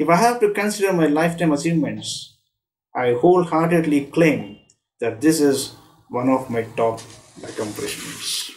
If I have to consider my lifetime achievements, I wholeheartedly claim that this is one of my top accomplishments.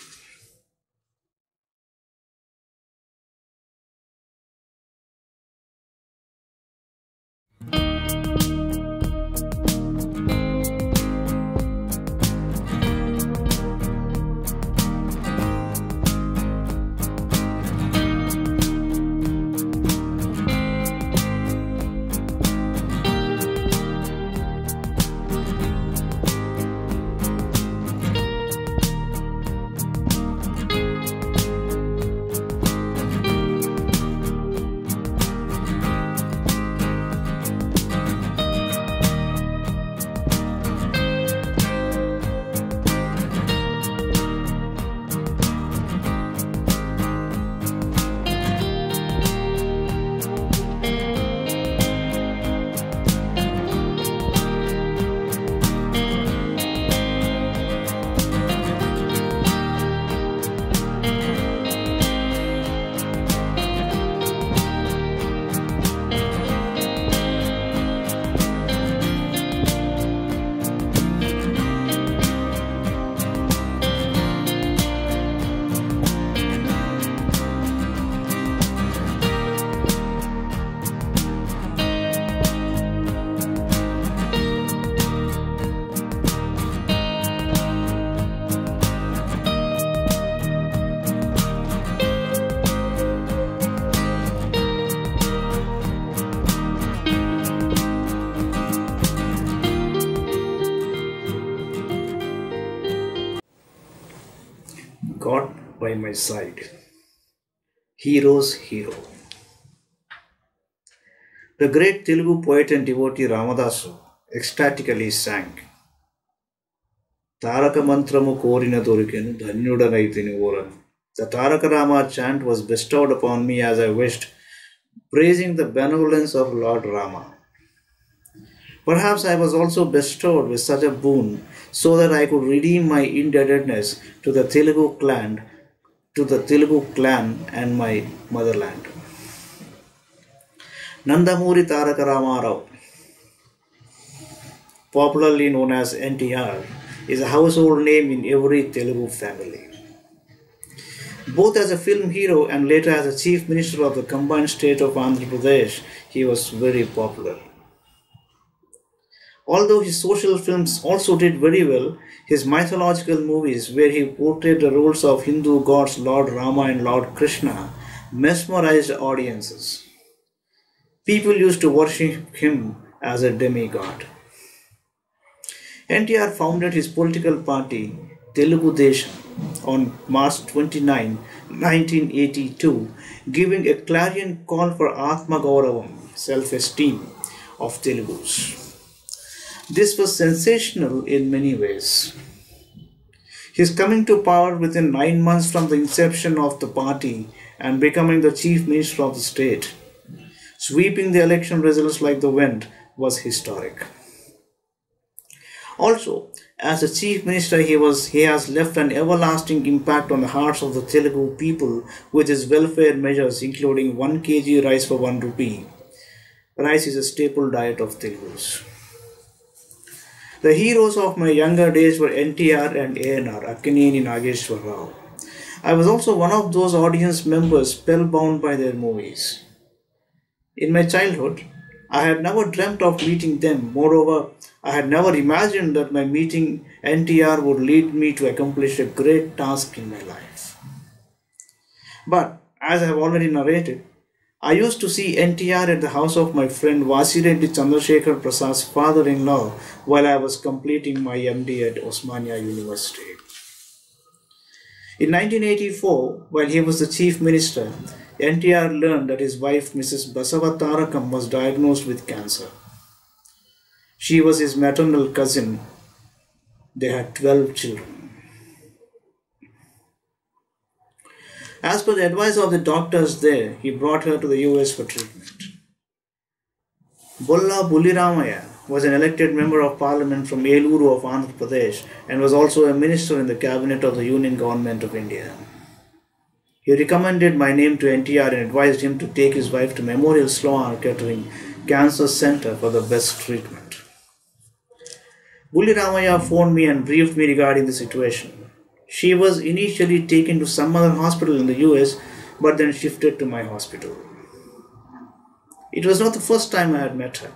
God by my side. Hero's hero. The great Telugu poet and devotee Ramadasu ecstatically sang, Taraka mantramu korina dorikenu dhanyudanaitini oranu. The Taraka Rama chant was bestowed upon me as I wished, praising the benevolence of Lord Rama. Perhaps I was also bestowed with such a boon so that I could redeem my indebtedness to the Telugu clan and my motherland. Nandamuri Taraka Rama Rao, popularly known as NTR, is a household name in every Telugu family. Both as a film hero and later as a chief minister of the combined state of Andhra Pradesh, he was very popular. Although his social films also did very well, his mythological movies, where he portrayed the roles of Hindu gods Lord Rama and Lord Krishna, mesmerized audiences. People used to worship him as a demigod. NTR founded his political party, Telugu Desam, on March 29, 1982, giving a clarion call for Atma Gauravam, self-esteem, of Telugus. This was sensational in many ways. His coming to power within 9 months from the inception of the party and becoming the chief minister of the state, sweeping the election results like the wind, was historic. Also, as a chief minister, he has left an everlasting impact on the hearts of the Telugu people with his welfare measures, including 1 kg rice for 1 rupee. Rice is a staple diet of Telugus. The heroes of my younger days were NTR and ANR, Akkineni Nageshwar Rao. I was also one of those audience members spellbound by their movies. In my childhood, I had never dreamt of meeting them. Moreover, I had never imagined that my meeting NTR would lead me to accomplish a great task in my life. But, as I have already narrated, I used to see NTR at the house of my friend Vasireddy Chandrasekhar Prasad's father-in-law while I was completing my MD at Osmania University. In 1984, while he was the chief minister, NTR learned that his wife Mrs. Basavatarakam was diagnosed with cancer. She was his maternal cousin. They had 12 children. As per the advice of the doctors there, he brought her to the US for treatment. Bolla Bulliramaya was an elected member of parliament from Eluru of Andhra Pradesh and was also a minister in the cabinet of the Union Government of India. He recommended my name to NTR and advised him to take his wife to Memorial Sloan Kettering Cancer Center for the best treatment. Bulli Ramaya phoned me and briefed me regarding the situation. She was initially taken to some other hospital in the US, but then shifted to my hospital. It was not the first time I had met her.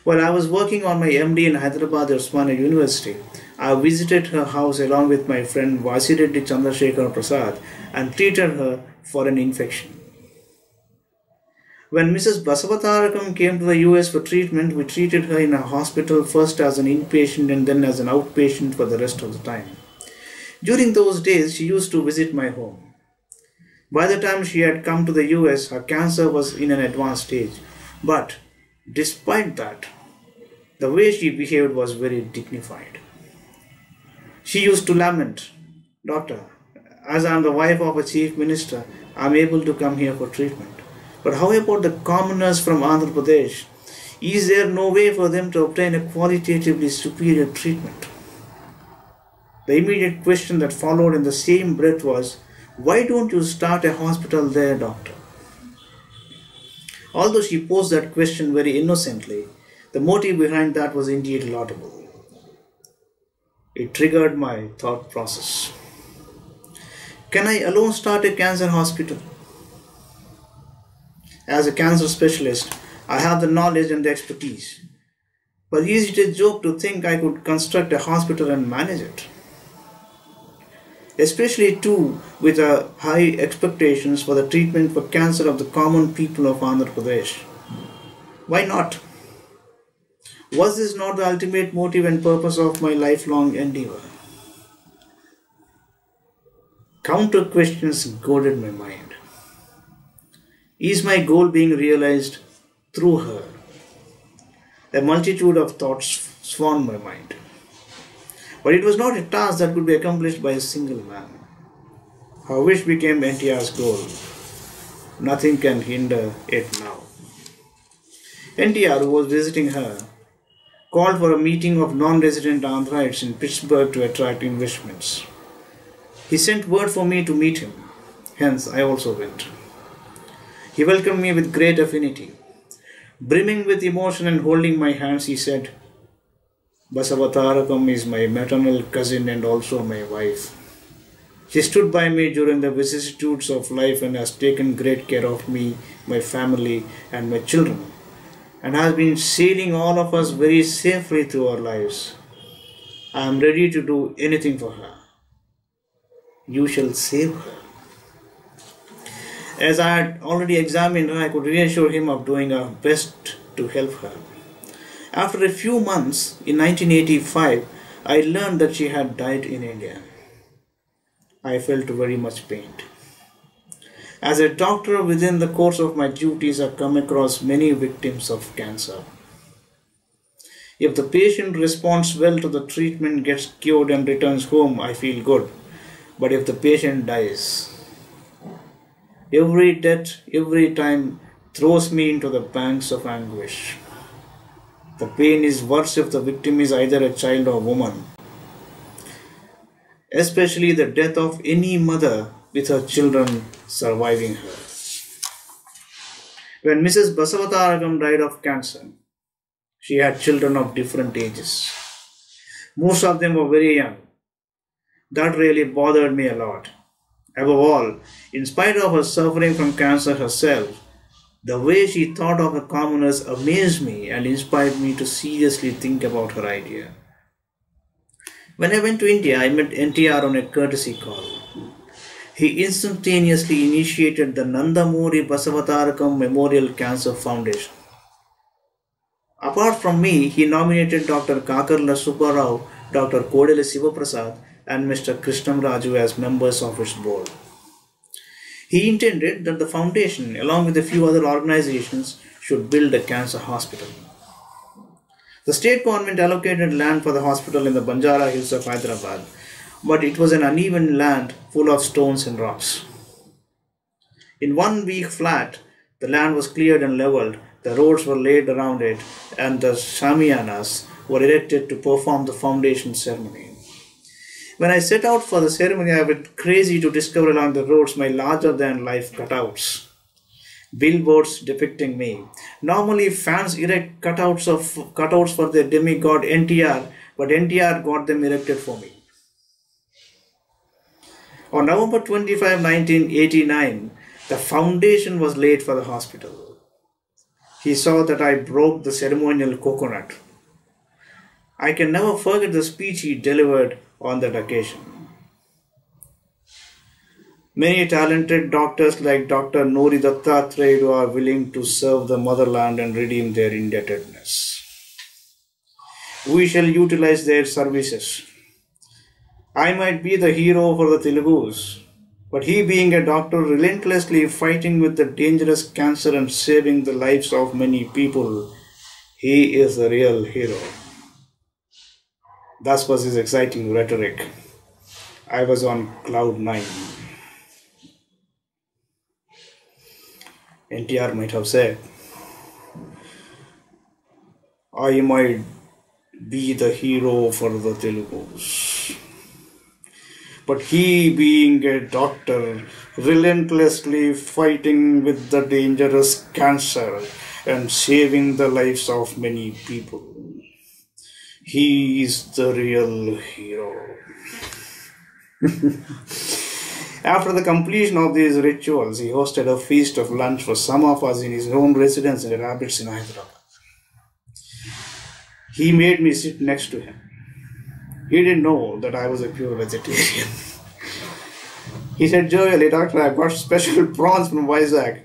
While I was working on my MD in Hyderabad Osmania University, I visited her house along with my friend Vasireddy Chandrasekhar Prasad and treated her for an infection. When Mrs. Basavatarakam came to the US for treatment, we treated her in a hospital first as an inpatient and then as an outpatient for the rest of the time. During those days, she used to visit my home. By the time she had come to the US, her cancer was in an advanced stage. But despite that, the way she behaved was very dignified. She used to lament, "Doctor, as I am the wife of a chief minister, I am able to come here for treatment. But how about the commoners from Andhra Pradesh? Is there no way for them to obtain a qualitatively superior treatment?" The immediate question that followed in the same breath was, "Why don't you start a hospital there, doctor?" Although she posed that question very innocently, the motive behind that was indeed laudable. It triggered my thought process. Can I alone start a cancer hospital? As a cancer specialist, I have the knowledge and the expertise. But is it a joke to think I could construct a hospital and manage it? Especially too with high expectations for the treatment for cancer of the common people of Andhra Pradesh. Why not? Was this not the ultimate motive and purpose of my lifelong endeavor? Counter questions goaded my mind. Is my goal being realized through her? A multitude of thoughts swarmed my mind. But it was not a task that could be accomplished by a single man. Her wish became NTR's goal. Nothing can hinder it now. NTR, who was visiting her, called for a meeting of non-resident Andhrites in Pittsburgh to attract investments. He sent word for me to meet him. Hence, I also went. He welcomed me with great affinity. Brimming with emotion and holding my hands, he said, "Basavatarakam is my maternal cousin and also my wife. She stood by me during the vicissitudes of life and has taken great care of me, my family, and my children, and has been sailing all of us very safely through our lives. I am ready to do anything for her. You shall save her." As I had already examined her, I could reassure him of doing our best to help her. After a few months, in 1985, I learned that she had died in India. I felt very much pained. As a doctor, within the course of my duties, I have come across many victims of cancer. If the patient responds well to the treatment, gets cured and returns home, I feel good. But if the patient dies, every death, every time throws me into the banks of anguish. The pain is worse if the victim is either a child or woman, especially the death of any mother with her children surviving her. When Mrs. Basavatarakam died of cancer, she had children of different ages. Most of them were very young. That really bothered me a lot. Above all, in spite of her suffering from cancer herself, the way she thought of the commoners amazed me and inspired me to seriously think about her idea. When I went to India, I met NTR on a courtesy call. He instantaneously initiated the Nandamuri Basavatarakam Memorial Cancer Foundation. Apart from me, he nominated Dr. Kakarla Subbarao, Dr. Kodele Sivaprasad, and Mr. Krishnam Raju as members of its board. He intended that the foundation, along with a few other organizations, should build a cancer hospital. The state government allocated land for the hospital in the Banjara Hills of Hyderabad, but it was an uneven land full of stones and rocks. In 1 week flat, the land was cleared and leveled, the roads were laid around it, and the shamiyanas were erected to perform the foundation ceremony. When I set out for the ceremony, I went crazy to discover along the roads my larger-than-life cutouts. Billboards depicting me. Normally, fans erect cutouts for their demigod NTR, but NTR got them erected for me. On November 25, 1989, the foundation was laid for the hospital. He saw that I broke the ceremonial coconut. I can never forget the speech he delivered on that occasion. Many talented doctors like Dr. Nori Dattatreyudu are willing to serve the motherland and redeem their indebtedness. We shall utilize their services. I might be the hero for the Telugus, but he, being a doctor relentlessly fighting with the dangerous cancer and saving the lives of many people, he is the real hero. Thus was his exciting rhetoric. I was on cloud 9. NTR might have said, I might be the hero for the Telugus. But he, being a doctor, relentlessly fighting with the dangerous cancer and saving the lives of many people, he is the real hero. After the completion of these rituals, he hosted a feast of lunch for some of us in his own residence in the Rabbits in Hyderabad. He made me sit next to him. He didn't know that I was a pure vegetarian. He said, Joel, doctor, I got special prawns from Vizag,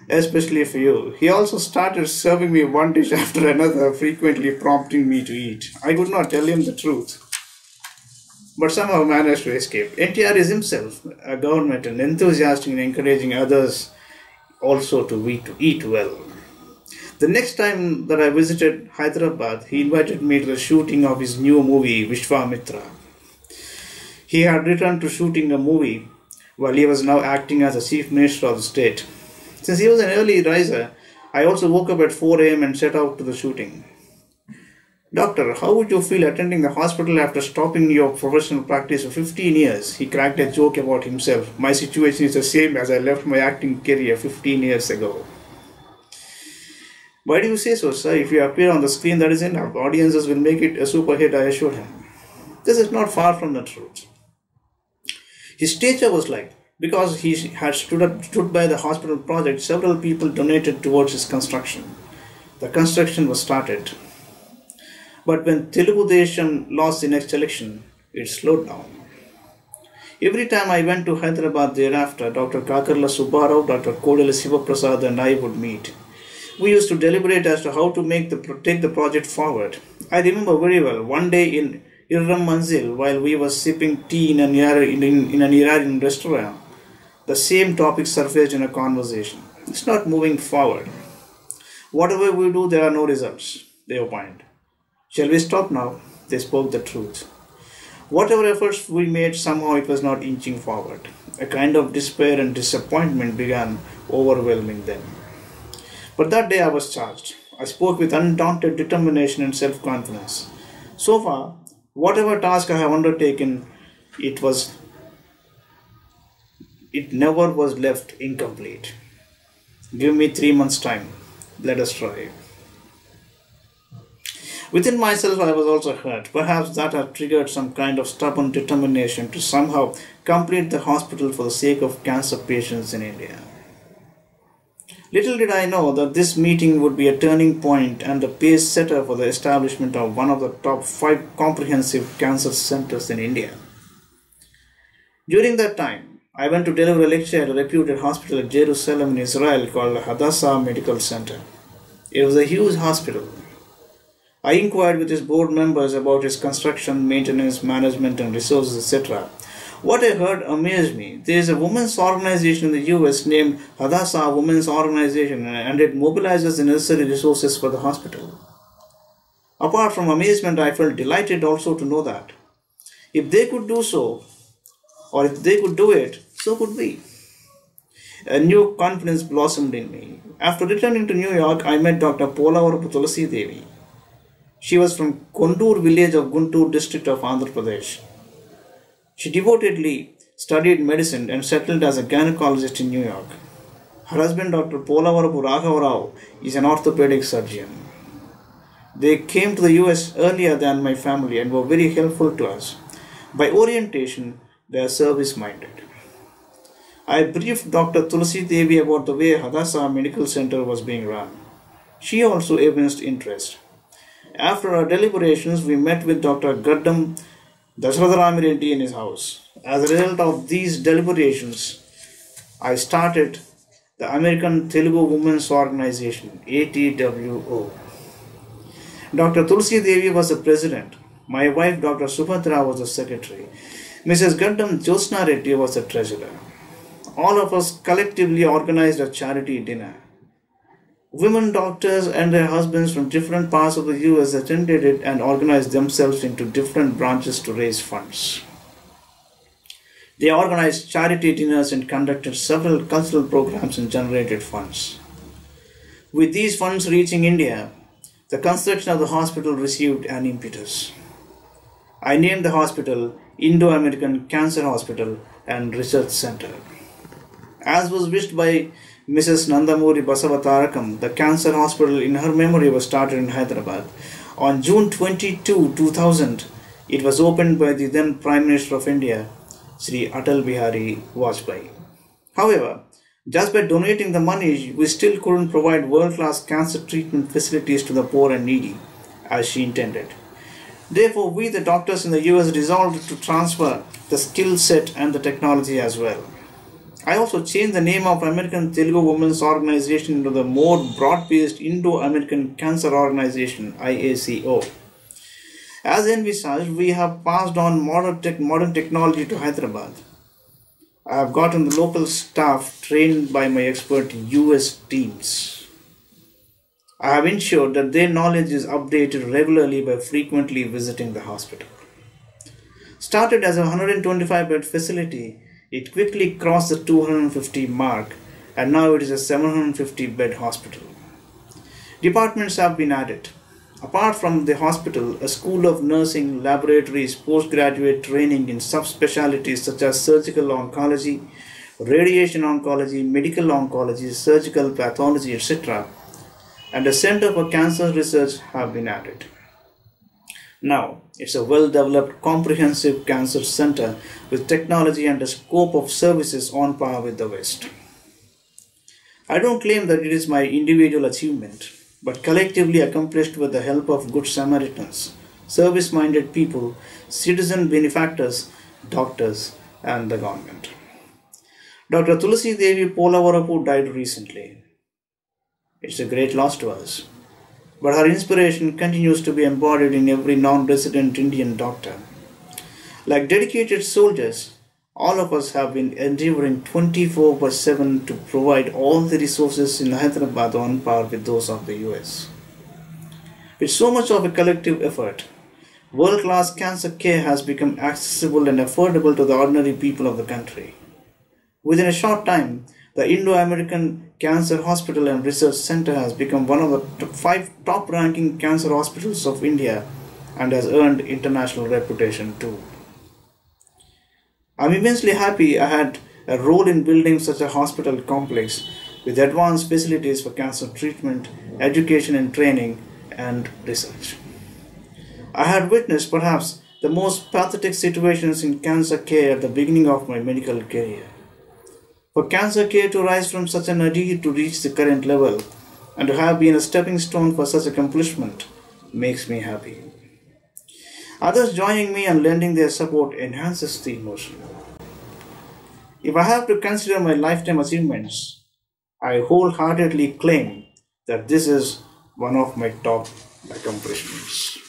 especially for you. He also started serving me one dish after another, frequently prompting me to eat. I could not tell him the truth, but somehow managed to escape. NTR is himself a government and enthusiastic in encouraging others also to eat well. The next time that I visited Hyderabad, he invited me to the shooting of his new movie, Vishwamitra. He had returned to shooting a movie while he was now acting as the Chief Minister of the state. Since he was an early riser, I also woke up at 4 a.m. and set out to the shooting. Doctor, how would you feel attending the hospital after stopping your professional practice for 15 years? He cracked a joke about himself. My situation is the same as I left my acting career 15 years ago. Why do you say so, sir? If you appear on the screen, that is enough. Audiences will make it a super hit, I assured him. This is not far from the truth. His stature was light. Because he had stood by the hospital project, several people donated towards his construction. The construction was started. But when Telugu Desam lost the next election, it slowed down. Every time I went to Hyderabad thereafter, Dr. Kakarla Subbarao, Dr. Kodala Sivaprasad and I would meet. We used to deliberate as to how to take the project forward. I remember very well, one day in Irram Manzil, while we were sipping tea in an Iranian restaurant, the same topic surfaced in a conversation. It's not moving forward. Whatever we do, there are no results, they opined. Shall we stop now? They spoke the truth. Whatever efforts we made, somehow it was not inching forward. A kind of despair and disappointment began overwhelming them. But that day I was charged. I spoke with undaunted determination and self-confidence. So far, whatever task I have undertaken, it never was left incomplete. Give me 3 months' time. Let us try. Within myself, I was also hurt. Perhaps that had triggered some kind of stubborn determination to somehow complete the hospital for the sake of cancer patients in India. Little did I know that this meeting would be a turning point and the pace setter for the establishment of one of the top 5 comprehensive cancer centers in India. During that time, I went to deliver a lecture at a reputed hospital in Jerusalem in Israel called Hadassah Medical Center. It was a huge hospital. I inquired with his board members about its construction, maintenance, management and resources, etc. What I heard amazed me. There is a women's organization in the US named Hadassah Women's Organization and it mobilizes the necessary resources for the hospital. Apart from amazement, I felt delighted also to know that. If they could do so, or if they could do it, so could we. A new confidence blossomed in me. After returning to New York, I met Dr. Polavaram Tulasi Devi. She was from Kondur village of Guntur district of Andhra Pradesh. She devotedly studied medicine and settled as a gynecologist in New York. Her husband, Dr. Polavarapu Raghavarao, is an orthopedic surgeon. They came to the US earlier than my family and were very helpful to us. By orientation, they are service-minded. I briefed Dr. Tulsi Devi about the way Hadassah Medical Center was being run. She also evinced interest. After our deliberations, we met with Dr. Gaddam Dasratharamireddy in his house. As a result of these deliberations, I started the American Telugu Women's Organization, ATWO. Dr. Tulsi Devi was the president. My wife, Dr. Subhadra, was the secretary. Mrs. Gaddam Jyotsna Reddy was the treasurer. All of us collectively organized a charity dinner. Women doctors and their husbands from different parts of the US attended it and organized themselves into different branches to raise funds. They organized charity dinners and conducted several cultural programs and generated funds. With these funds reaching India, the construction of the hospital received an impetus. I named the hospital Indo-American Cancer Hospital and Research Center. As was wished by Mrs. Nandamuri Basavatarakam, the cancer hospital in her memory was started in Hyderabad. On June 22, 2000, it was opened by the then Prime Minister of India, Sri Atal Bihari Vajpayee. However, just by donating the money, we still couldn't provide world-class cancer treatment facilities to the poor and needy, as she intended. Therefore, we, the doctors in the US, resolved to transfer the skill set and the technology as well. I also changed the name of American Telugu Women's Organization into the more broad-based Indo-American Cancer Organization, IACO. As envisaged, we have passed on modern technology to Hyderabad. I have gotten the local staff trained by my expert US teams. I have ensured that their knowledge is updated regularly by frequently visiting the hospital. Started as a 125-bed facility, it quickly crossed the 250 mark and now it is a 750-bed hospital. Departments have been added. Apart from the hospital, a school of nursing, laboratories, postgraduate training in subspecialties such as surgical oncology, radiation oncology, medical oncology, surgical pathology, etc., and a center for cancer research have been added. Now, it's a well-developed, comprehensive cancer center with technology and a scope of services on par with the West. I don't claim that it is my individual achievement, but collectively accomplished with the help of good Samaritans, service-minded people, citizen benefactors, doctors, and the government. Dr. Tulsi Devi Polavarapu died recently. It's a great loss to us, but her inspiration continues to be embodied in every non-resident Indian doctor. Like dedicated soldiers, all of us have been endeavoring 24/7 to provide all the resources in Hyderabad on par with those of the US. With so much of a collective effort, world-class cancer care has become accessible and affordable to the ordinary people of the country. Within a short time, the Indo-American Cancer Hospital and Research Center has become one of the 5 top-ranking cancer hospitals of India and has earned international reputation too. I'm immensely happy I had a role in building such a hospital complex with advanced facilities for cancer treatment, education and training, and research. I had witnessed perhaps the most pathetic situations in cancer care at the beginning of my medical career. For cancer care to rise from such an nadir to reach the current level and to have been a stepping stone for such accomplishment makes me happy. Others joining me and lending their support enhances the emotion. If I have to consider my lifetime achievements, I wholeheartedly claim that this is one of my top accomplishments.